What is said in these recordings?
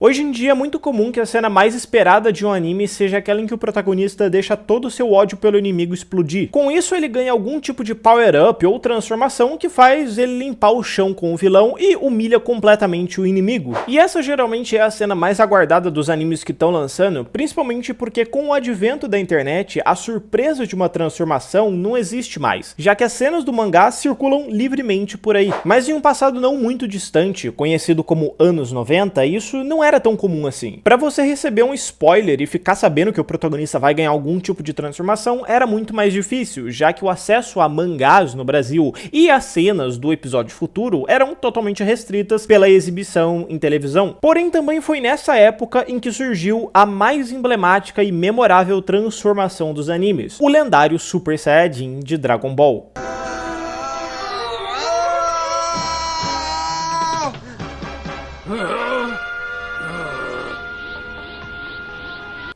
Hoje em dia é muito comum que a cena mais esperada de um anime seja aquela em que o protagonista deixa todo o seu ódio pelo inimigo explodir. Com isso ele ganha algum tipo de power-up ou transformação que faz ele limpar o chão com o vilão e humilha completamente o inimigo. E essa geralmente é a cena mais aguardada dos animes que estão lançando, principalmente porque com o advento da internet, a surpresa de uma transformação não existe mais, já que as cenas do mangá circulam livremente por aí. Mas em um passado não muito distante, conhecido como anos 90, isso não era tão comum assim. Para você receber um spoiler e ficar sabendo que o protagonista vai ganhar algum tipo de transformação era muito mais difícil, já que o acesso a mangás no Brasil e as cenas do episódio futuro eram totalmente restritas pela exibição em televisão. Porém, também foi nessa época em que surgiu a mais emblemática e memorável transformação dos animes, o lendário Super Saiyajin de Dragon Ball.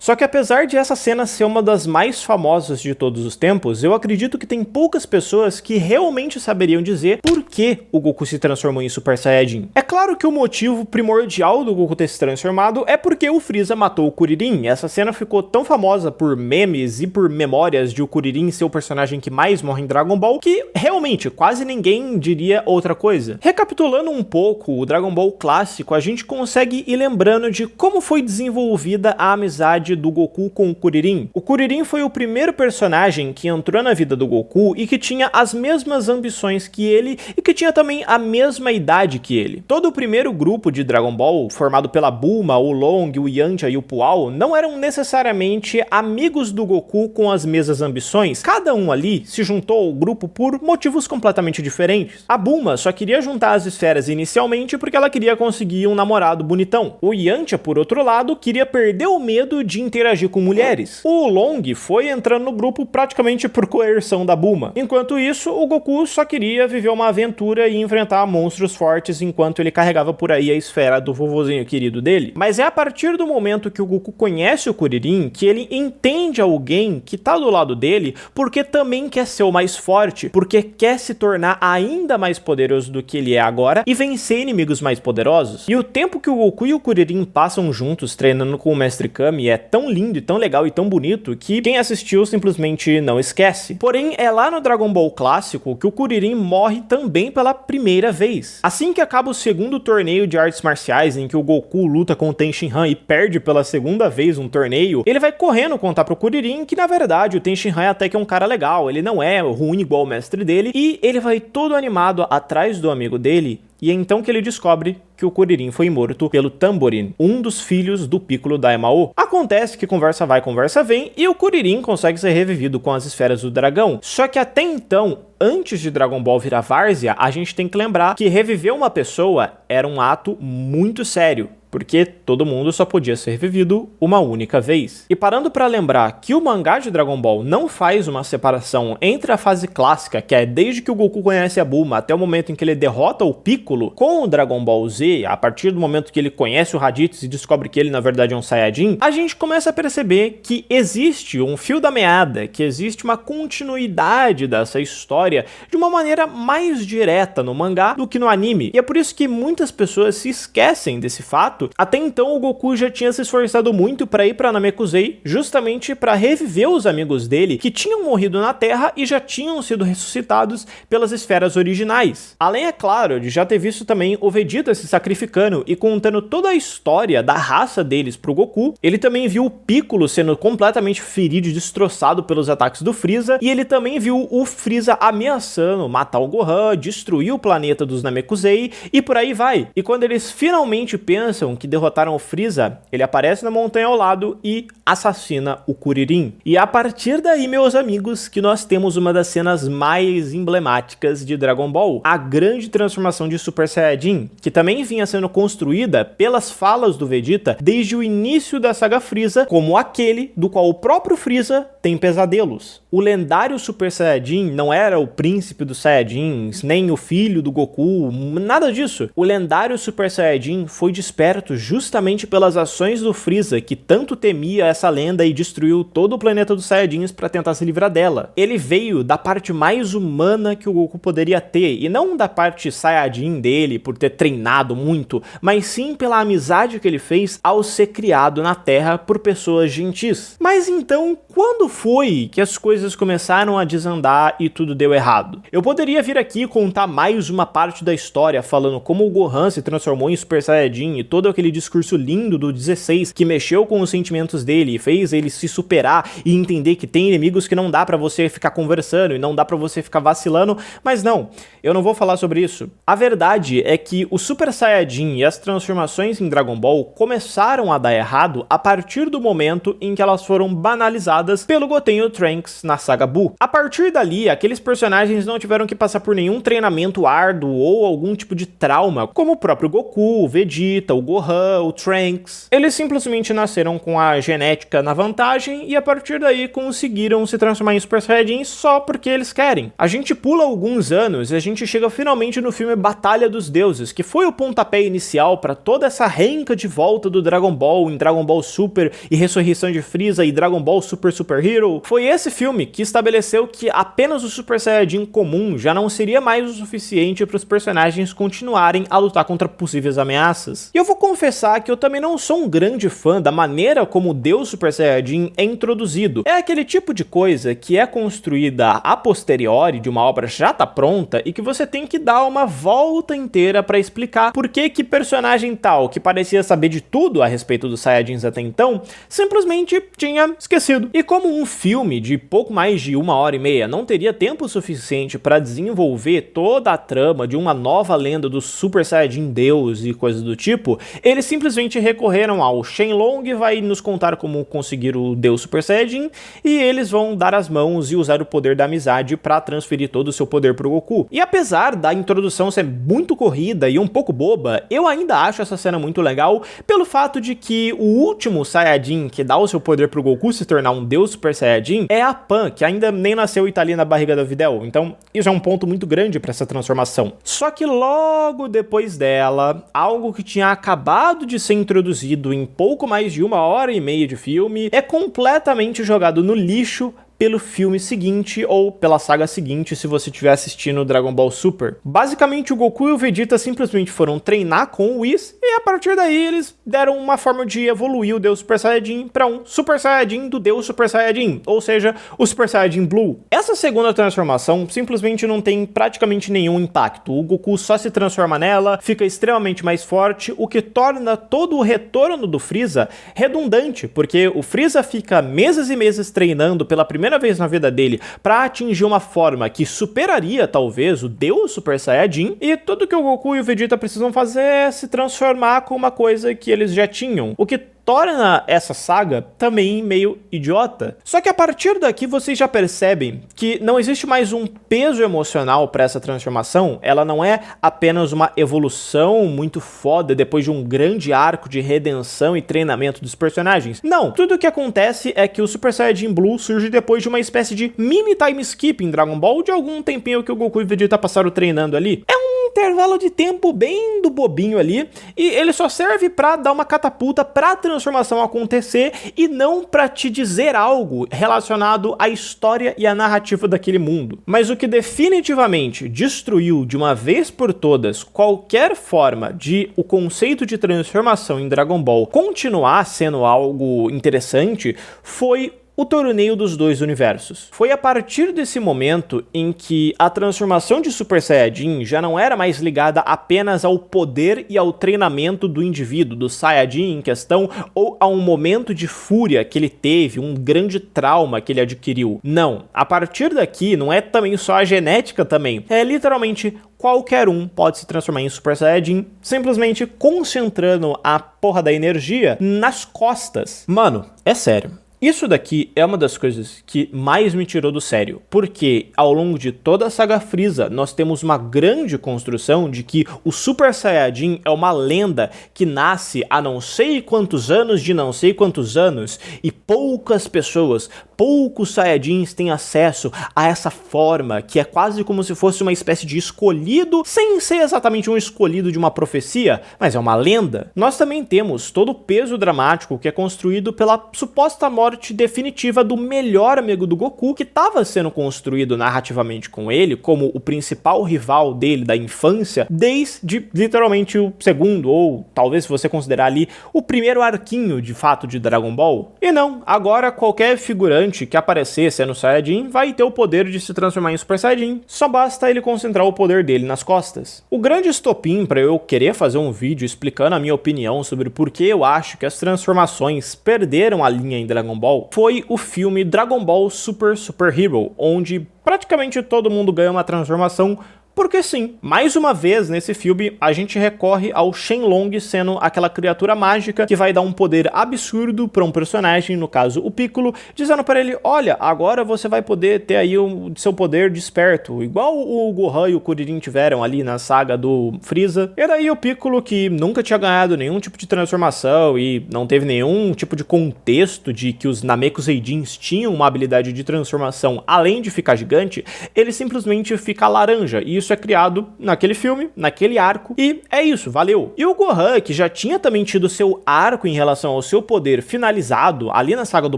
Só que apesar de essa cena ser uma das mais famosas de todos os tempos, eu acredito que tem poucas pessoas que realmente saberiam dizer por que o Goku se transformou em Super Saiyajin. É claro que o motivo primordial do Goku ter se transformado é porque o Freeza matou o Kuririn. Essa cena ficou tão famosa por memes e por memórias de o Kuririn ser o personagem que mais morre em Dragon Ball que realmente quase ninguém diria outra coisa. Recapitulando um pouco o Dragon Ball clássico, a gente consegue ir lembrando de como foi desenvolvida a amizade do Goku com o Kuririn. O Kuririn foi o primeiro personagem que entrou na vida do Goku e que tinha as mesmas ambições que ele e que tinha também a mesma idade que ele. Todo o primeiro grupo de Dragon Ball, formado pela Bulma, o Long, o Yantia e o Pual, não eram necessariamente amigos do Goku com as mesmas ambições. Cada um ali se juntou ao grupo por motivos completamente diferentes. A Bulma só queria juntar as esferas inicialmente porque ela queria conseguir um namorado bonitão. O Yantia, por outro lado, queria perder o medo de interagir com mulheres. O Long foi entrando no grupo praticamente por coerção da Bulma. Enquanto isso, o Goku só queria viver uma aventura e enfrentar monstros fortes enquanto ele carregava por aí a esfera do vovozinho querido dele. Mas é a partir do momento que o Goku conhece o Kuririn que ele entende alguém que tá do lado dele porque também quer ser o mais forte, porque quer se tornar ainda mais poderoso do que ele é agora e vencer inimigos mais poderosos. E o tempo que o Goku e o Kuririn passam juntos treinando com o Mestre Kami é tão lindo e tão legal e tão bonito que quem assistiu simplesmente não esquece. Porém, é lá no Dragon Ball clássico que o Kuririn morre também pela primeira vez. Assim que acaba o segundo torneio de artes marciais em que o Goku luta com o Ten Shinhan e perde pela segunda vez um torneio, ele vai correndo contar pro Kuririn que na verdade o Ten Shinhan até que é um cara legal, ele não é ruim igual o mestre dele, e ele vai todo animado atrás do amigo dele. E é então que ele descobre que o Kuririn foi morto pelo Tamborin, um dos filhos do Piccolo Daimao. Acontece que conversa vai, conversa vem, e o Kuririn consegue ser revivido com as esferas do dragão. Só que até então, antes de Dragon Ball virar várzea, a gente tem que lembrar que reviver uma pessoa era um ato muito sério, porque todo mundo só podia ser revivido uma única vez. E parando para lembrar que o mangá de Dragon Ball não faz uma separação entre a fase clássica, que é desde que o Goku conhece a Bulma até o momento em que ele derrota o Piccolo, com o Dragon Ball Z, a partir do momento que ele conhece o Raditz e descobre que ele na verdade é um Saiyajin, a gente começa a perceber que existe um fio da meada, que existe uma continuidade dessa história de uma maneira mais direta no mangá do que no anime. E é por isso que muitas pessoas se esquecem desse fato. Até então o Goku já tinha se esforçado muito para ir para Namekusei, justamente para reviver os amigos dele que tinham morrido na Terra e já tinham sido ressuscitados pelas esferas originais. Além, é claro, de já ter visto também o Vegeta se sacrificando e contando toda a história da raça deles pro Goku, ele também viu o Piccolo sendo completamente ferido e destroçado pelos ataques do Freeza, e ele também viu o Freeza ameaçando matar o Gohan, destruir o planeta dos Namekusei e por aí vai. E quando eles finalmente pensam que derrotaram o Freeza, ele aparece na montanha ao lado e assassina o Kuririn. E é a partir daí, meus amigos, que nós temos uma das cenas mais emblemáticas de Dragon Ball, a grande transformação de Super Saiyajin, que também vinha sendo construída pelas falas do Vegeta desde o início da saga Freeza, como aquele do qual o próprio Freeza tem pesadelos. O lendário Super Saiyajin não era o príncipe dos Saiyajins, nem o filho do Goku, nada disso. O lendário Super Saiyajin foi desperto justamente pelas ações do Freeza, que tanto temia essa lenda e destruiu todo o planeta dos Saiyajins para tentar se livrar dela. Ele veio da parte mais humana que o Goku poderia ter, e não da parte Saiyajin dele, por ter treinado muito, mas sim pela amizade que ele fez ao ser criado na Terra por pessoas gentis. Mas então, quando foi que as coisas começaram a desandar e tudo deu errado? Eu poderia vir aqui contar mais uma parte da história falando como o Gohan se transformou em Super Saiyajin e todo aquele discurso lindo do 16 que mexeu com os sentimentos dele e fez ele se superar e entender que tem inimigos que não dá pra você ficar conversando e não dá pra você ficar vacilando, mas não, eu não vou falar sobre isso. A verdade é que o Super Saiyajin e as transformações em Dragon Ball começaram a dar errado a partir do momento em que elas foram banalizadas pelo Goten e o Trunks na saga Buu. A partir dali, aqueles personagens não tiveram que passar por nenhum treinamento árduo ou algum tipo de trauma, como o próprio Goku, o Vegeta, o Gohan, o Trunks. Eles simplesmente nasceram com a genética na vantagem e a partir daí conseguiram se transformar em Super Saiyajin só porque eles querem. A gente pula alguns anos e a gente chega finalmente no filme Batalha dos Deuses, que foi o pontapé inicial para toda essa renca de volta do Dragon Ball em Dragon Ball Super e Ressurreição de Freeza e Dragon Ball Super Super Hero. Foi esse filme que estabeleceu que apenas o Super Saiyajin comum já não seria mais o suficiente para os personagens continuarem a lutar contra possíveis ameaças. E eu vou confessar que eu também não sou um grande fã da maneira como o Deus Super Saiyajin é introduzido. É aquele tipo de coisa que é construída a posteriori de uma obra já tá pronta e que você tem que dar uma volta inteira para explicar por que personagem tal, que parecia saber de tudo a respeito dos Saiyajins até então, simplesmente tinha esquecido. E como um filme de pouco mais de 1h30 não teria tempo suficiente para desenvolver toda a trama de uma nova lenda do Super Saiyajin Deus e coisas do tipo, eles simplesmente recorreram ao Shenlong vai nos contar como conseguir o Deus Super Saiyajin e eles vão dar as mãos e usar o poder da amizade para transferir todo o seu poder pro Goku. E apesar da introdução ser muito corrida e um pouco boba, eu ainda acho essa cena muito legal pelo fato de que o último Saiyajin que dá o seu poder pro Goku se tornar um Deus Super Saiyajin é a Pan, que ainda nem nasceu e tá ali na barriga da Videl. Então, isso é um ponto muito grande para essa transformação. Só que logo depois dela, algo que tinha acabado de ser introduzido em pouco mais de 1h30 de filme é completamente jogado no lixo pelo filme seguinte ou pela saga seguinte se você estiver assistindo Dragon Ball Super. Basicamente o Goku e o Vegeta simplesmente foram treinar com o Whis e a partir daí eles deram uma forma de evoluir o Deus Super Saiyajin para um Super Saiyajin do Deus Super Saiyajin, ou seja, o Super Saiyajin Blue. Essa segunda transformação simplesmente não tem praticamente nenhum impacto. O Goku só se transforma nela, fica extremamente mais forte, o que torna todo o retorno do Freeza redundante, porque o Freeza fica meses e meses treinando pela primeira vez na vida dele para atingir uma forma que superaria talvez o Deus Super Saiyajin, e tudo que o Goku e o Vegeta precisam fazer é se transformar com uma coisa que eles já tinham, o que torna essa saga também meio idiota. Só que a partir daqui vocês já percebem que não existe mais um peso emocional para essa transformação, ela não é apenas uma evolução muito foda depois de um grande arco de redenção e treinamento dos personagens. Não, tudo o que acontece é que o Super Saiyajin Blue surge depois de uma espécie de mini time skip em Dragon Ball de algum tempinho que o Goku e o Vegeta passaram treinando ali. É um intervalo de tempo bem do bobinho ali, e ele só serve pra dar uma catapulta pra transformação acontecer e não pra te dizer algo relacionado à história e à narrativa daquele mundo. Mas o que definitivamente destruiu de uma vez por todas qualquer forma de o conceito de transformação em Dragon Ball continuar sendo algo interessante foi o torneio dos dois universos. Foi a partir desse momento em que a transformação de Super Saiyajin já não era mais ligada apenas ao poder e ao treinamento do indivíduo, do Saiyajin em questão, ou a um momento de fúria que ele teve, um grande trauma que ele adquiriu. Não, a partir daqui não é também só a genética também, é literalmente qualquer um pode se transformar em Super Saiyajin, simplesmente concentrando a porra da energia nas costas. Mano, é sério. Isso daqui é uma das coisas que mais me tirou do sério, porque ao longo de toda a saga Frieza, nós temos uma grande construção de que o Super Saiyajin é uma lenda que nasce há não sei quantos anos de não sei quantos anos, e poucas pessoas, poucos Saiyajins têm acesso a essa forma, que é quase como se fosse uma espécie de escolhido, sem ser exatamente um escolhido de uma profecia, mas é uma lenda. Nós também temos todo o peso dramático que é construído pela suposta morte definitiva do melhor amigo do Goku, que estava sendo construído narrativamente com ele como o principal rival dele da infância, desde literalmente o segundo, ou talvez se você considerar ali o primeiro arquinho de fato de Dragon Ball. E não, agora qualquer figurante que aparecer sendo Saiyajin vai ter o poder de se transformar em Super Saiyajin, só basta ele concentrar o poder dele nas costas. O grande estopim para eu querer fazer um vídeo explicando a minha opinião sobre por que eu acho que as transformações perderam a linha em Dragon Ball foi o filme Dragon Ball Super Super Hero, onde praticamente todo mundo ganha uma transformação. Porque sim, mais uma vez nesse filme a gente recorre ao Shenlong sendo aquela criatura mágica que vai dar um poder absurdo para um personagem, no caso o Piccolo, dizendo para ele, olha, agora você vai poder ter aí o seu poder desperto, igual o Gohan e o Kuririn tiveram ali na saga do Frieza. E daí o Piccolo, que nunca tinha ganhado nenhum tipo de transformação e não teve nenhum tipo de contexto de que os Namekuseidins tinham uma habilidade de transformação além de ficar gigante, ele simplesmente fica laranja, e isso é criado naquele filme, naquele arco, e é isso, valeu. E o Gohan, que já tinha também tido seu arco em relação ao seu poder finalizado ali na saga do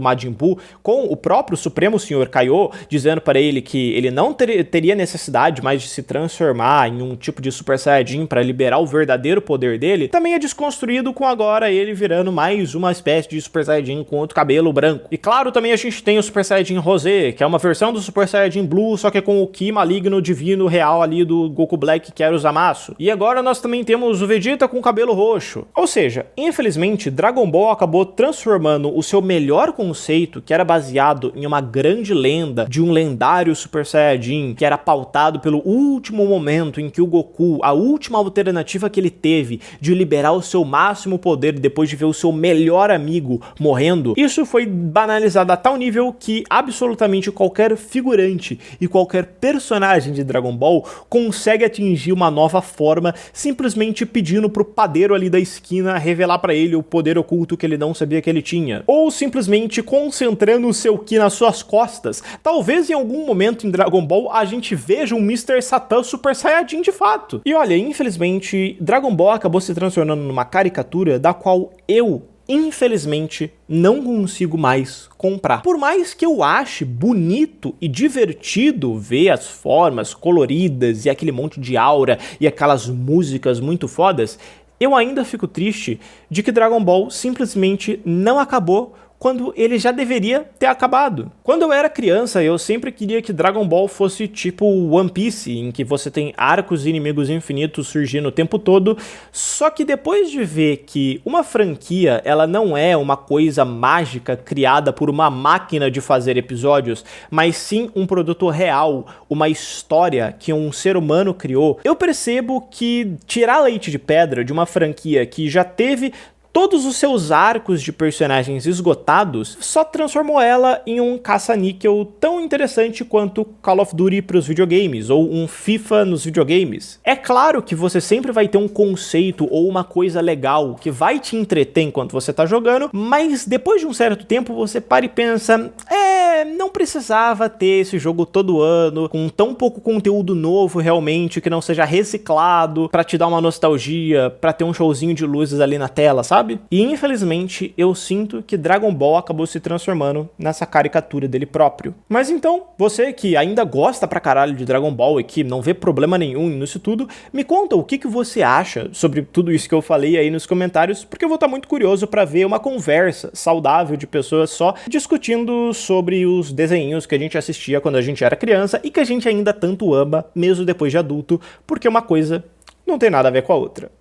Majin Buu, com o próprio Supremo Senhor Kaiô, dizendo para ele que ele não teria necessidade mais de se transformar em um tipo de Super Saiyajin para liberar o verdadeiro poder dele, também é desconstruído com agora ele virando mais uma espécie de Super Saiyajin com outro cabelo branco. E claro, também a gente tem o Super Saiyajin Rosé, que é uma versão do Super Saiyajin Blue, só que com o Ki maligno divino real ali do Goku Black, que era o Zamasu. E agora nós também temos o Vegeta com cabelo roxo. Ou seja, infelizmente, Dragon Ball acabou transformando o seu melhor conceito, que era baseado em uma grande lenda de um lendário Super Saiyajin, que era pautado pelo último momento em que o Goku, a última alternativa que ele teve de liberar o seu máximo poder depois de ver o seu melhor amigo morrendo, isso foi banalizado a tal nível que absolutamente qualquer figurante e qualquer personagem de Dragon Ball consegue atingir uma nova forma simplesmente pedindo pro padeiro ali da esquina revelar pra ele o poder oculto que ele não sabia que ele tinha. Ou simplesmente concentrando o seu Ki nas suas costas. Talvez em algum momento em Dragon Ball a gente veja um Mr. Satan Super Saiyajin de fato. E olha, infelizmente, Dragon Ball acabou se transformando numa caricatura da qual eu, infelizmente, não consigo mais comprar. Por mais que eu ache bonito e divertido ver as formas coloridas e aquele monte de aura e aquelas músicas muito fodas, eu ainda fico triste de que Dragon Ball simplesmente não acabou quando ele já deveria ter acabado. Quando eu era criança, eu sempre queria que Dragon Ball fosse tipo One Piece, em que você tem arcos e inimigos infinitos surgindo o tempo todo, só que depois de ver que uma franquia, ela não é uma coisa mágica criada por uma máquina de fazer episódios, mas sim um produto real, uma história que um ser humano criou, eu percebo que tirar leite de pedra de uma franquia que já teve todos os seus arcos de personagens esgotados só transformou ela em um caça-níquel tão interessante quanto Call of Duty para os videogames, ou um FIFA nos videogames. É claro que você sempre vai ter um conceito ou uma coisa legal que vai te entreter enquanto você tá jogando, mas depois de um certo tempo você para e pensa, não precisava ter esse jogo todo ano, com tão pouco conteúdo novo realmente, que não seja reciclado, pra te dar uma nostalgia, pra ter um showzinho de luzes ali na tela, sabe? E infelizmente eu sinto que Dragon Ball acabou se transformando nessa caricatura dele próprio. Mas então, você que ainda gosta pra caralho de Dragon Ball e que não vê problema nenhum nisso tudo, me conta o que você acha sobre tudo isso que eu falei aí nos comentários, porque eu vou estar muito curioso pra ver uma conversa saudável de pessoas só discutindo sobre os desenhinhos que a gente assistia quando a gente era criança e que a gente ainda tanto ama, mesmo depois de adulto, porque uma coisa não tem nada a ver com a outra.